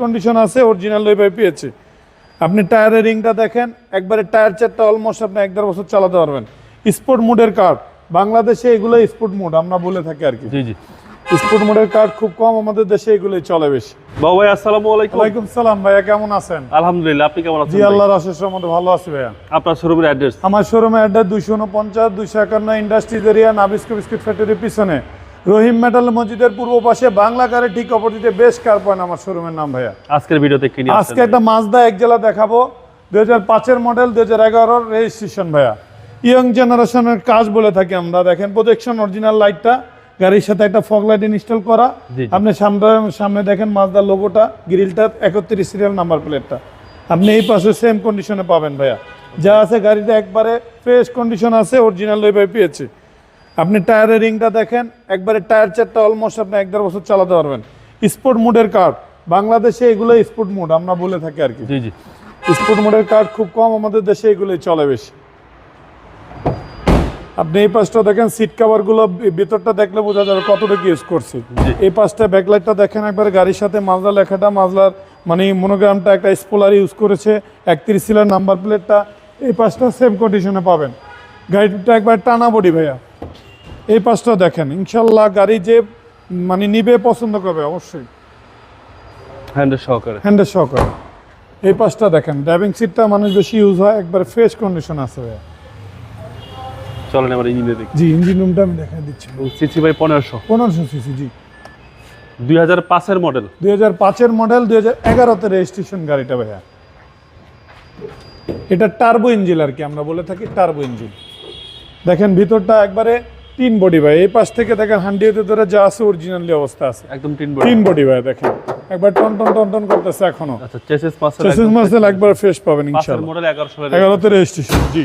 Condition আছে, original ওই ভাই পেয়েছে। আপনি টায়ারের রিংটা দেখেন, একবারে টায়ার চারটা অলমোস্ট আপনি 1.5 বছর চালাতে পারবেন। স্পোর্ট মোডের কার, বাংলাদেশে এগুলো স্পোর্ট মোড আমরা বলে থাকি আর কি। জি জি, স্পোর্ট মোডের কার খুব কম, আমাদের দেশে এগুলোই চলে বেশি। বাবু ভাই আসসালামু আলাইকুম। ওয়ালাইকুম সালাম ভাইয়া, কেমন আছেন? আলহামদুলিল্লাহ, আপনি কেমন আছেন? জি আল্লাহর আশীর্বাদে রহমতে ভালো আছি ভাইয়া। আপনার শোরুমের অ্যাড্রেস? আমার শোরুমে address 249 251 industries area, Nabisco biscuit ফ্যাক্টরির পিছনে, রহিম মেটাল মসজিদের পূর্ব পাশে, বাংলা কারের ঠিক অপোজিটে বেস্ট কার পয়েন্ট আমার শোরুমের নাম ভাইয়া। আজকের ভিডিওতে কি নিয়ে আসছেন? আজকে একটা মাজদা এক্সেলা দেখাবো, 2005-এর মডেল, 2011-র রেজিস্ট্রেশন ভাইয়া। ইয়ং জেনারেশনের কাজ বলে থাকি আমরা। দেখেন প্রজেকশন অরিজিনাল লাইটটা, গাড়ির সাথে একটা ফগ লাইট ইনস্টল করা। আপনি সামনে দেখেন মাজদা লোগোটা, গ্রিলটা 31 সিরিয়াল নাম্বার প্লেটটা। আপনি এই পাশে সেম কন্ডিশনে পাবেন ভাইয়া। যা আছে গাড়িটা একবারে ফ্রেশ কন্ডিশন আছে, অরিজিনাল ওই ভাই পেয়েছে। আপনি টায়ারের রিংটা দেখেন, একবারে টায়ার চারটা অলমোস্ট আপনি 1.5 বছর চালাতে পারবেন। স্পোর্ট মোডের কার, বাংলাদেশে এগুলো স্পোর্ট মোড আমরা বলে থাকি আর কি। জি জি, স্পোর্ট মোডের কার খুব কম, আমাদের দেশে এগুলোই চলে বেশি। আপনি এই পাশটা দেখেন, সিট কাভারগুলো ভিতরটা দেখলে বোঝা যাবে কতটুকু ইউজ করছে। এই পাশটা ব্যাকলাইটটা দেখেন, একবারে গাড়ির সাথে মাজদা লেখাটা, মাজদার মানে মনোগ্রামটা একটা স্পোলার ইউজ করেছে, 31 সিরিয়াল নাম্বার প্লেটটা। এই পাশটা সেম কন্ডিশনে পাবেন। গাড়িটা একবার টানা বডি ভাইয়া। এই পাশটা দেখেন, ইনশাল্লাহ গাড়ি যে মানে নিবে পছন্দ করবে অবশ্যই। হ্যান্ডেল সহকারে। হ্যান্ডেল সহকারে। এই পাশটা দেখেন, ড্রাইভিং সিটটা মানুষ বেশি ইউজ হয়, একবার ফ্রেশ কন্ডিশন আছে ভাইয়া। চলেন এবার ইঞ্জিনে দেখি। জি, ইঞ্জিন রুমটা আমি দেখাই দিচ্ছি। সিসি ভাই 1500 সিসি। জি, 2005-এর মডেল। 2005-এর মডেল, 2011-তে রেজিস্ট্রেশন গাড়িটা ভাইয়া। এটা টার্বো ইঞ্জিন আর কি, আমরা বলে থাকি টার্বো ইঞ্জিন। দেখেন ভিতরটা একবারে তিন বডি ভাই। এই পাশ থেকে দেখেন হান্ডিতে ধরে যা আছে অরিজিনালি অবস্থা আছে, একদম তিন বডি ভাই। দেখেন একবার টন টন টন টন করতেছে এখনো। আচ্ছা, চেসিস মাসেল একবার ফ্রেশ পাবেন ইনশাআল্লাহ। মডেল 11 সালের। 11-তে রেজিস্ট্রেশন। জি,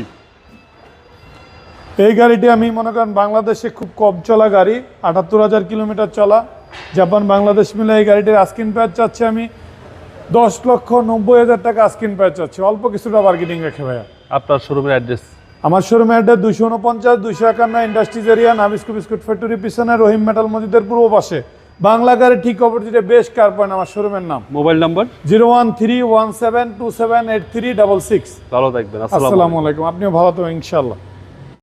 এই গাড়িটি আমি মনে করেন বাংলাদেশে খুব কম চলা গাড়ি, 78,000 কিলোমিটার চলা। জাপান বাংলাদেশ মিলে এই গাড়িটির আস্কিং প্রাইস চাচ্ছি আমি 10,90,000 টাকা আস্কিং প্রাইস চাচ্ছি, অল্প কিছুটা বার্গেনিং রেখে ভাইয়া। আপনার শোরুমের অ্যাড্রেস? আমার শোরুমের address 249 251 industries area, Nabisco biscuit ফ্যাক্টরির পিছনে, রহিম মেটাল মসজিদের পূর্ব পাশে, বাংলা গাড়ির ঠিক অপোজিটে বেস্ট কার পয়েন্ট আমার শোরুমের নাম। Mobile number? 01317278366। ভালো থাকবেন। আসসালামু আলাইকুম। আপনিও ভালো থাকবেন ইনশাআল্লাহ।